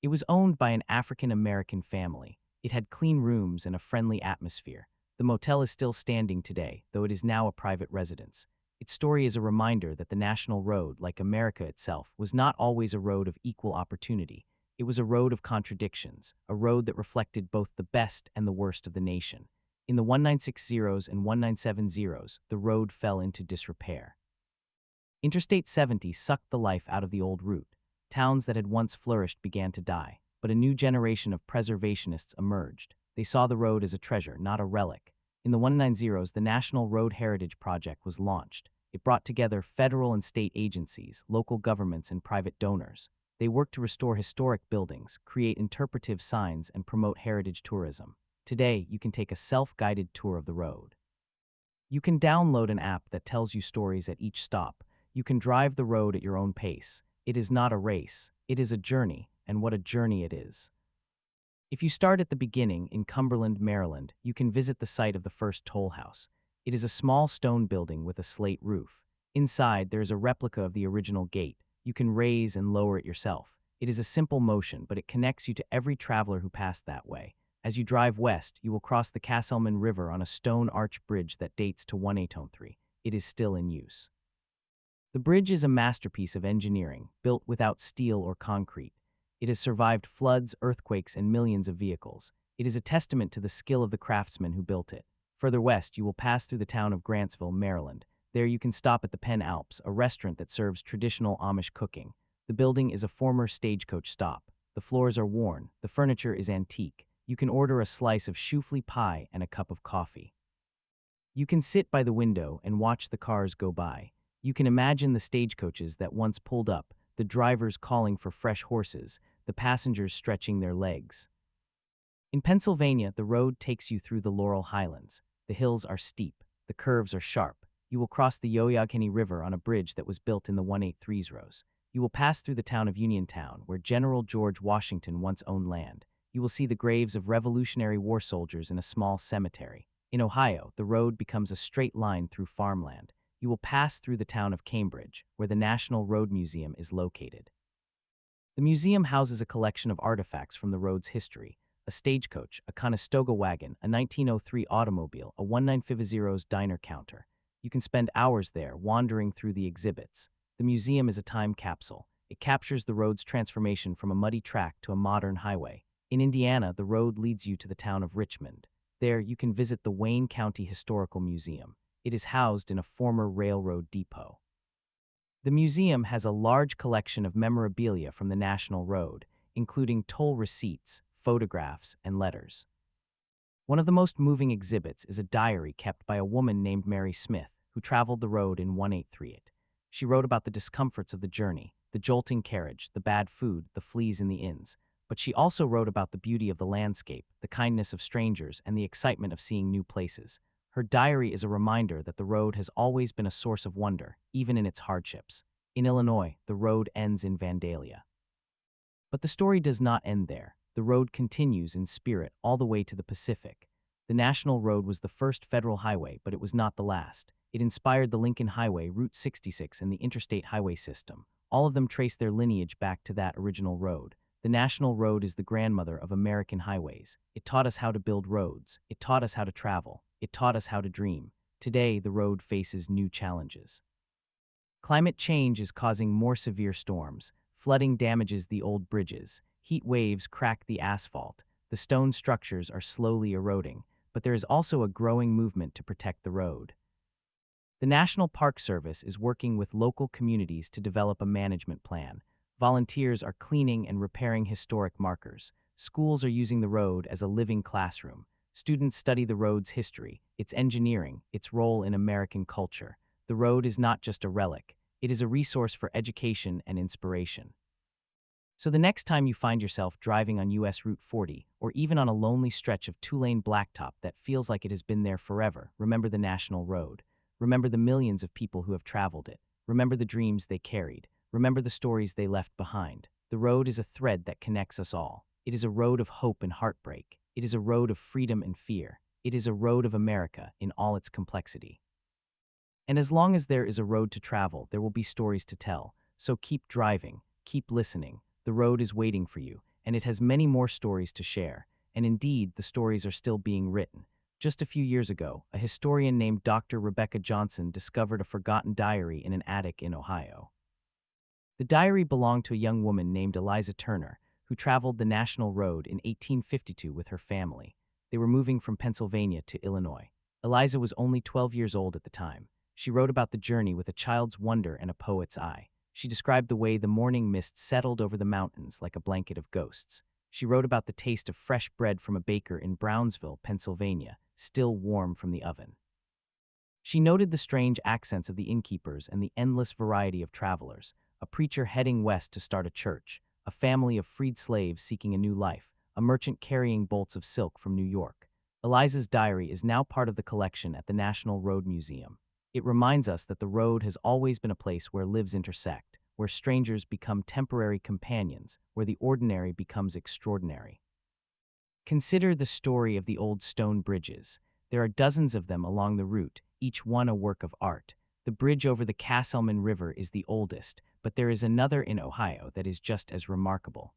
It was owned by an African American family. It had clean rooms and a friendly atmosphere. The motel is still standing today, though it is now a private residence. Its story is a reminder that the National Road, like America itself, was not always a road of equal opportunity. It was a road of contradictions, a road that reflected both the best and the worst of the nation. In the 1960s and 1970s, the road fell into disrepair. Interstate 70 sucked the life out of the old route. Towns that had once flourished began to die, but a new generation of preservationists emerged. They saw the road as a treasure, not a relic. In the 1990s, the National Road Heritage Project was launched. It brought together federal and state agencies, local governments, and private donors. They worked to restore historic buildings, create interpretive signs, and promote heritage tourism. Today, you can take a self-guided tour of the road. You can download an app that tells you stories at each stop. You can drive the road at your own pace. It is not a race. It is a journey, and what a journey it is. If you start at the beginning in Cumberland, Maryland, you can visit the site of the first toll house. It is a small stone building with a slate roof. Inside, there is a replica of the original gate. You can raise and lower it yourself. It is a simple motion, but it connects you to every traveler who passed that way. As you drive west, you will cross the Castleman River on a stone arch bridge that dates to 1803. It is still in use. The bridge is a masterpiece of engineering, built without steel or concrete. It has survived floods, earthquakes, and millions of vehicles. It is a testament to the skill of the craftsmen who built it. Further west, you will pass through the town of Grantsville, Maryland. There you can stop at the Penn Alps, a restaurant that serves traditional Amish cooking. The building is a former stagecoach stop. The floors are worn, the furniture is antique. You can order a slice of chouflé pie and a cup of coffee. You can sit by the window and watch the cars go by. You can imagine the stagecoaches that once pulled up, the drivers calling for fresh horses, the passengers stretching their legs. In Pennsylvania, the road takes you through the Laurel Highlands. The hills are steep, the curves are sharp. You will cross the Yoyoghenny River on a bridge that was built in the 183s. You will pass through the town of Uniontown, where General George Washington once owned land. You will see the graves of Revolutionary War soldiers in a small cemetery. In Ohio, the road becomes a straight line through farmland. You will pass through the town of Cambridge, where the National Road Museum is located. The museum houses a collection of artifacts from the road's history: a stagecoach, a Conestoga wagon, a 1903 automobile, a 1950's diner counter. You can spend hours there wandering through the exhibits. The museum is a time capsule. It captures the road's transformation from a muddy track to a modern highway. In Indiana, the road leads you to the town of Richmond. There, you can visit the Wayne County Historical Museum. It is housed in a former railroad depot. The museum has a large collection of memorabilia from the National Road, including toll receipts, photographs, and letters. One of the most moving exhibits is a diary kept by a woman named Mary Smith, who traveled the road in 1838. She wrote about the discomforts of the journey, the jolting carriage, the bad food, the fleas in the inns. But she also wrote about the beauty of the landscape, the kindness of strangers, and the excitement of seeing new places. Her diary is a reminder that the road has always been a source of wonder, even in its hardships. In Illinois, the road ends in Vandalia. But the story does not end there. The road continues in spirit all the way to the Pacific. The National Road was the first federal highway, but it was not the last. It inspired the Lincoln Highway, Route 66, and the interstate highway system. All of them trace their lineage back to that original road. The National Road is the grandmother of American highways. It taught us how to build roads. It taught us how to travel. It taught us how to dream. Today, the road faces new challenges. Climate change is causing more severe storms. Flooding damages the old bridges. Heat waves crack the asphalt. The stone structures are slowly eroding, but there is also a growing movement to protect the road. The National Park Service is working with local communities to develop a management plan. Volunteers are cleaning and repairing historic markers. Schools are using the road as a living classroom. Students study the road's history, its engineering, its role in American culture. The road is not just a relic. It is a resource for education and inspiration. So the next time you find yourself driving on US Route 40, or even on a lonely stretch of two-lane blacktop that feels like it has been there forever, remember the National Road. Remember the millions of people who have traveled it. Remember the dreams they carried. Remember the stories they left behind. The road is a thread that connects us all. It is a road of hope and heartbreak. It is a road of freedom and fear. It is a road of America in all its complexity. And as long as there is a road to travel, there will be stories to tell. So keep driving, keep listening. The road is waiting for you, and it has many more stories to share. And indeed, the stories are still being written. Just a few years ago, a historian named Dr. Rebecca Johnson discovered a forgotten diary in an attic in Ohio. The diary belonged to a young woman named Eliza Turner, who traveled the National Road in 1852 with her family. They were moving from Pennsylvania to Illinois. Eliza was only 12 years old at the time. She wrote about the journey with a child's wonder and a poet's eye. She described the way the morning mist settled over the mountains like a blanket of ghosts. She wrote about the taste of fresh bread from a baker in Brownsville, Pennsylvania, still warm from the oven. She noted the strange accents of the innkeepers and the endless variety of travelers: a preacher heading west to start a church, a family of freed slaves seeking a new life, a merchant carrying bolts of silk from New York. Eliza's diary is now part of the collection at the National Road Museum. It reminds us that the road has always been a place where lives intersect, where strangers become temporary companions, where the ordinary becomes extraordinary. Consider the story of the old stone bridges. There are dozens of them along the route, each one a work of art. The bridge over the Castleman River is the oldest, but there is another in Ohio that is just as remarkable.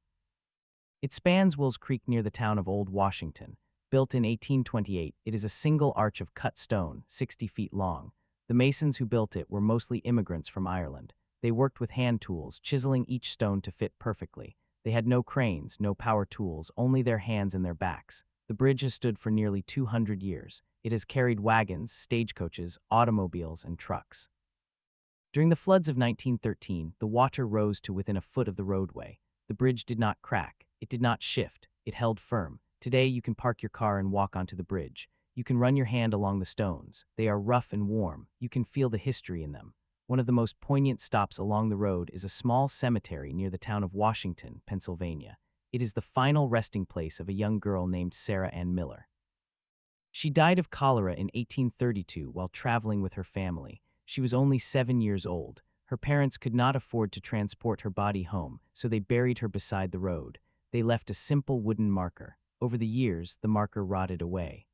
It spans Wills Creek near the town of Old Washington. Built in 1828, it is a single arch of cut stone, 60 feet long. The masons who built it were mostly immigrants from Ireland. They worked with hand tools, chiseling each stone to fit perfectly. They had no cranes, no power tools, only their hands and their backs. The bridge has stood for nearly 200 years. It has carried wagons, stagecoaches, automobiles, and trucks. During the floods of 1913, the water rose to within a foot of the roadway. The bridge did not crack. It did not shift. It held firm. Today, you can park your car and walk onto the bridge. You can run your hand along the stones. They are rough and warm. You can feel the history in them. One of the most poignant stops along the road is a small cemetery near the town of Washington, Pennsylvania. It is the final resting place of a young girl named Sarah Ann Miller. She died of cholera in 1832 while traveling with her family. She was only 7 years old. Her parents could not afford to transport her body home, so they buried her beside the road. They left a simple wooden marker. Over the years, the marker rotted away.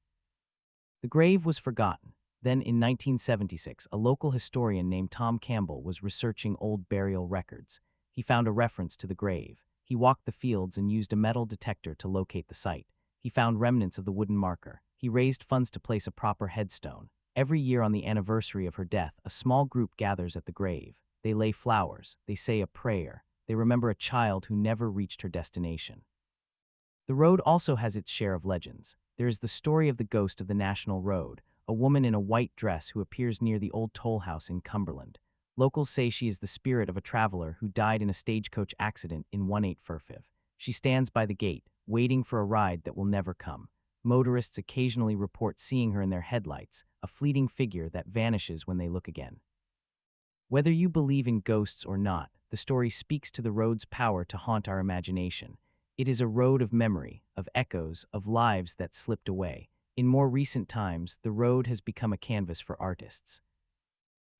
The grave was forgotten. Then, in 1976, a local historian named Tom Campbell was researching old burial records. He found a reference to the grave. He walked the fields and used a metal detector to locate the site. He found remnants of the wooden marker. He raised funds to place a proper headstone. Every year on the anniversary of her death, a small group gathers at the grave. They lay flowers. They say a prayer. They remember a child who never reached her destination. The road also has its share of legends. There is the story of the ghost of the National Road, a woman in a white dress who appears near the old toll house in Cumberland. Locals say she is the spirit of a traveler who died in a stagecoach accident in 18 Furfiv. She stands by the gate, waiting for a ride that will never come. Motorists occasionally report seeing her in their headlights, a fleeting figure that vanishes when they look again. Whether you believe in ghosts or not, the story speaks to the road's power to haunt our imagination. It is a road of memory, of echoes, of lives that slipped away. In more recent times, the road has become a canvas for artists.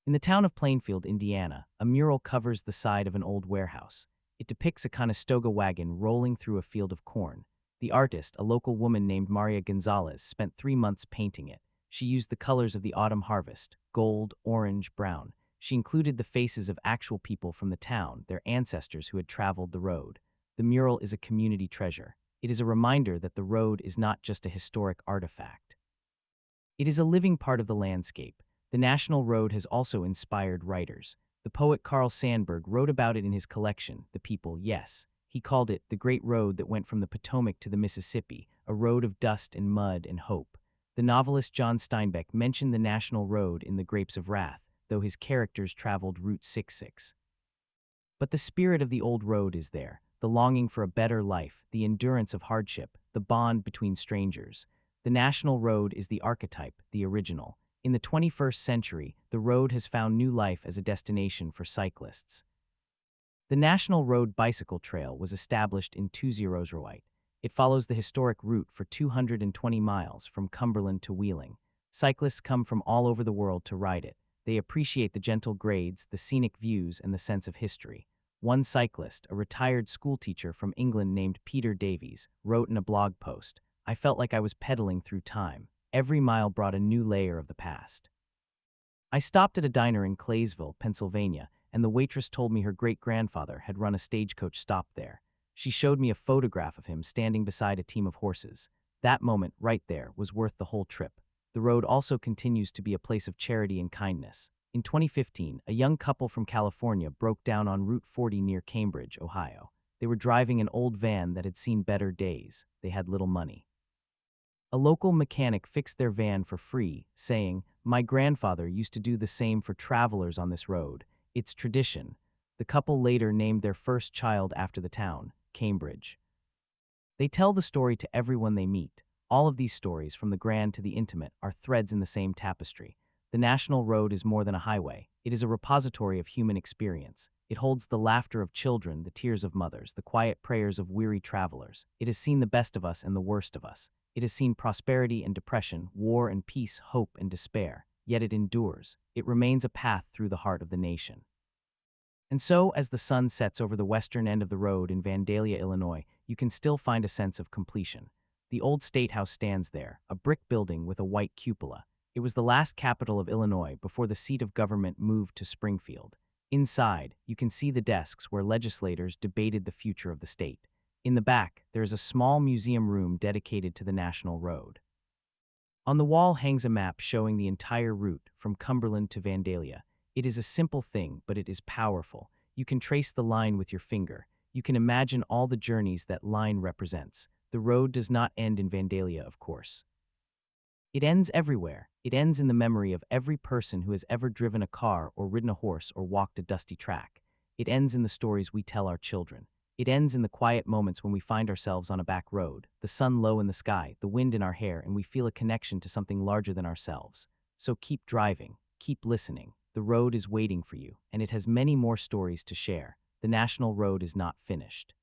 In the town of Plainfield, Indiana, a mural covers the side of an old warehouse. It depicts a Conestoga wagon rolling through a field of corn. The artist, a local woman named Maria Gonzalez, spent 3 months painting it. She used the colors of the autumn harvest, gold, orange, brown. She included the faces of actual people from the town, their ancestors who had traveled the road. The mural is a community treasure. It is a reminder that the road is not just a historic artifact. It is a living part of the landscape. The National Road has also inspired writers. The poet Carl Sandburg wrote about it in his collection, The People, Yes. He called it the great road that went from the Potomac to the Mississippi, a road of dust and mud and hope. The novelist John Steinbeck mentioned the National Road in The Grapes of Wrath, though his characters traveled Route 66. But the spirit of the old road is there, the longing for a better life, the endurance of hardship, the bond between strangers. The National Road is the archetype, the original. In the 21st century, the road has found new life as a destination for cyclists. The National Road Bicycle Trail was established in 2008. It follows the historic route for 220 miles from Cumberland to Wheeling. Cyclists come from all over the world to ride it. They appreciate the gentle grades, the scenic views, and the sense of history. One cyclist, a retired schoolteacher from England named Peter Davies, wrote in a blog post, "I felt like I was pedaling through time. Every mile brought a new layer of the past." I stopped at a diner in Claysville, Pennsylvania, and the waitress told me her great-grandfather had run a stagecoach stop there. She showed me a photograph of him standing beside a team of horses. That moment, right there, was worth the whole trip. The road also continues to be a place of charity and kindness. In 2015, a young couple from California broke down on Route 40 near Cambridge, Ohio. They were driving an old van that had seen better days. They had little money. A local mechanic fixed their van for free, saying, "My grandfather used to do the same for travelers on this road. It's tradition." The couple later named their first child after the town, Cambridge. They tell the story to everyone they meet. All of these stories, from the grand to the intimate, are threads in the same tapestry. The National Road is more than a highway. It is a repository of human experience. It holds the laughter of children, the tears of mothers, the quiet prayers of weary travelers. It has seen the best of us and the worst of us. It has seen prosperity and depression, war and peace, hope and despair. Yet it endures. It remains a path through the heart of the nation. And so, as the sun sets over the western end of the road in Vandalia, Illinois, you can still find a sense of completion. The old State House stands there, a brick building with a white cupola. It was the last capital of Illinois before the seat of government moved to Springfield. Inside, you can see the desks where legislators debated the future of the state. In the back, there is a small museum room dedicated to the National Road. On the wall hangs a map showing the entire route from Cumberland to Vandalia. It is a simple thing, but it is powerful. You can trace the line with your finger. You can imagine all the journeys that line represents. The road does not end in Vandalia, of course. It ends everywhere. It ends in the memory of every person who has ever driven a car or ridden a horse or walked a dusty track. It ends in the stories we tell our children. It ends in the quiet moments when we find ourselves on a back road, the sun low in the sky, the wind in our hair, and we feel a connection to something larger than ourselves. So keep driving, keep listening. The road is waiting for you, and it has many more stories to share. The national road is not finished.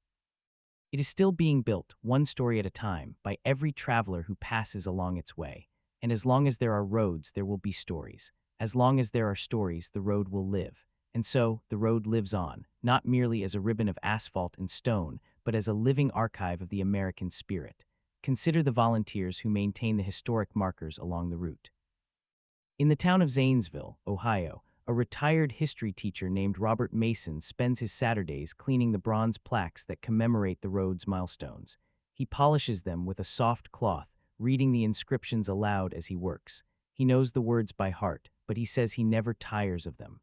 It is still being built, one story at a time, by every traveler who passes along its way. And as long as there are roads, there will be stories. As long as there are stories, the road will live. And so, the road lives on, not merely as a ribbon of asphalt and stone, but as a living archive of the American spirit. Consider the volunteers who maintain the historic markers along the route. In the town of Zanesville, Ohio, a retired history teacher named Robert Mason spends his Saturdays cleaning the bronze plaques that commemorate the road's milestones. He polishes them with a soft cloth, reading the inscriptions aloud as he works. He knows the words by heart, but he says he never tires of them.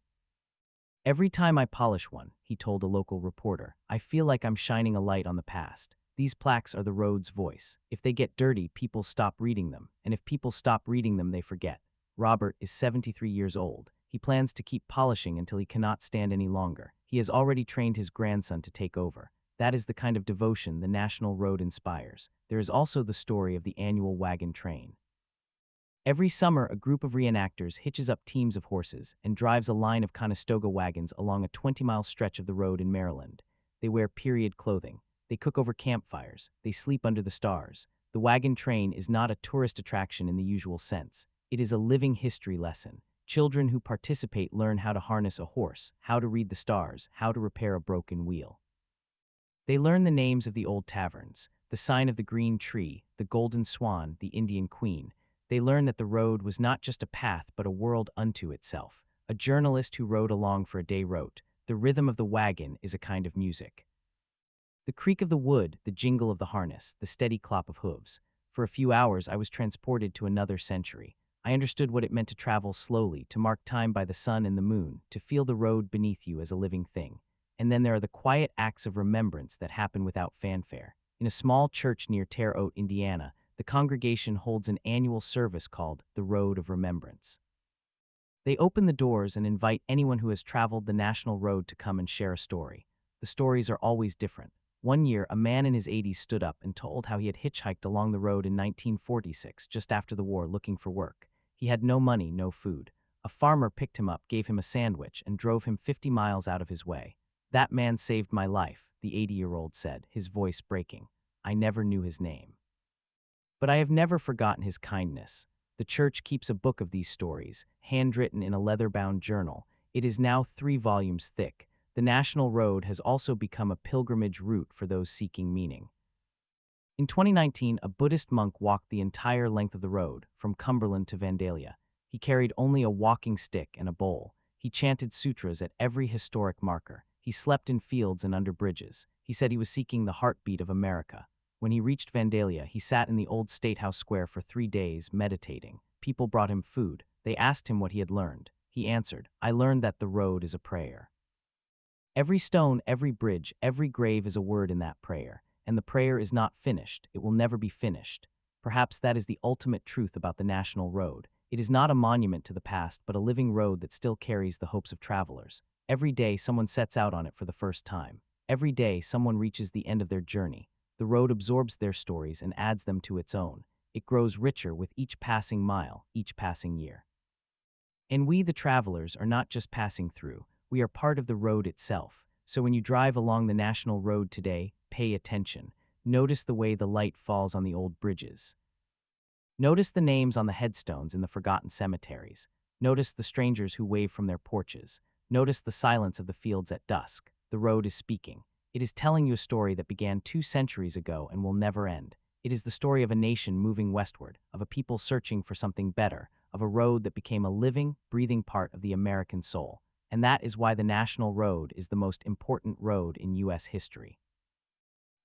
"Every time I polish one," he told a local reporter, "I feel like I'm shining a light on the past. These plaques are the road's voice. If they get dirty, people stop reading them, and if people stop reading them, they forget." Robert is 73 years old. He plans to keep polishing until he cannot stand any longer. He has already trained his grandson to take over. That is the kind of devotion the National Road inspires. There is also the story of the annual wagon train. Every summer, a group of reenactors hitches up teams of horses and drives a line of Conestoga wagons along a 20-mile stretch of the road in Maryland. They wear period clothing. They cook over campfires. They sleep under the stars. The wagon train is not a tourist attraction in the usual sense. It is a living history lesson. Children who participate learn how to harness a horse, how to read the stars, how to repair a broken wheel. They learn the names of the old taverns, the sign of the green tree, the golden swan, the Indian queen. They learn that the road was not just a path but a world unto itself. A journalist who rode along for a day wrote, "The rhythm of the wagon is a kind of music. The creak of the wood, the jingle of the harness, the steady clop of hooves. For a few hours I was transported to another century. I understood what it meant to travel slowly, to mark time by the sun and the moon, to feel the road beneath you as a living thing. And then there are the quiet acts of remembrance that happen without fanfare. In a small church near Terre Haute, Indiana, the congregation holds an annual service called the Road of Remembrance. They open the doors and invite anyone who has traveled the national road to come and share a story. The stories are always different. One year, a man in his 80s stood up and told how he had hitchhiked along the road in 1946, just after the war, looking for work. He had no money, no food. A farmer picked him up, gave him a sandwich, and drove him 50 miles out of his way. "That man saved my life," the 80-year-old said, his voice breaking. "I never knew his name. But I have never forgotten his kindness." The church keeps a book of these stories, handwritten in a leather-bound journal. It is now 3 volumes thick. The National Road has also become a pilgrimage route for those seeking meaning. In 2019, a Buddhist monk walked the entire length of the road, from Cumberland to Vandalia. He carried only a walking stick and a bowl. He chanted sutras at every historic marker. He slept in fields and under bridges. He said he was seeking the heartbeat of America. When he reached Vandalia, he sat in the old State House Square for 3 days, meditating. People brought him food. They asked him what he had learned. He answered, "I learned that the road is a prayer. Every stone, every bridge, every grave is a word in that prayer. And the prayer is not finished. It will never be finished." Perhaps that is the ultimate truth about the National Road. It is not a monument to the past, but a living road that still carries the hopes of travelers. Every day, someone sets out on it for the first time. Every day, someone reaches the end of their journey. The road absorbs their stories and adds them to its own. It grows richer with each passing mile, each passing year. And we, the travelers, are not just passing through. We are part of the road itself. So when you drive along the National Road today, pay attention. Notice the way the light falls on the old bridges. Notice the names on the headstones in the forgotten cemeteries. Notice the strangers who wave from their porches. Notice the silence of the fields at dusk. The road is speaking. It is telling you a story that began 2 centuries ago and will never end. It is the story of a nation moving westward, of a people searching for something better, of a road that became a living, breathing part of the American soul. And that is why the National Road is the most important road in U.S. history.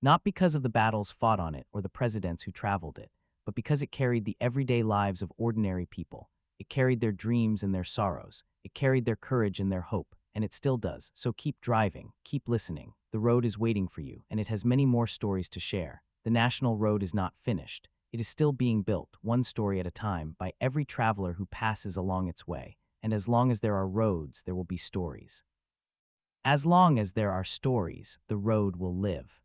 Not because of the battles fought on it or the presidents who traveled it, but because it carried the everyday lives of ordinary people. It carried their dreams and their sorrows. It carried their courage and their hope, and it still does. So keep driving, keep listening. The road is waiting for you, and it has many more stories to share. The National Road is not finished. It is still being built, one story at a time, by every traveler who passes along its way. And as long as there are roads, there will be stories. As long as there are stories, the road will live.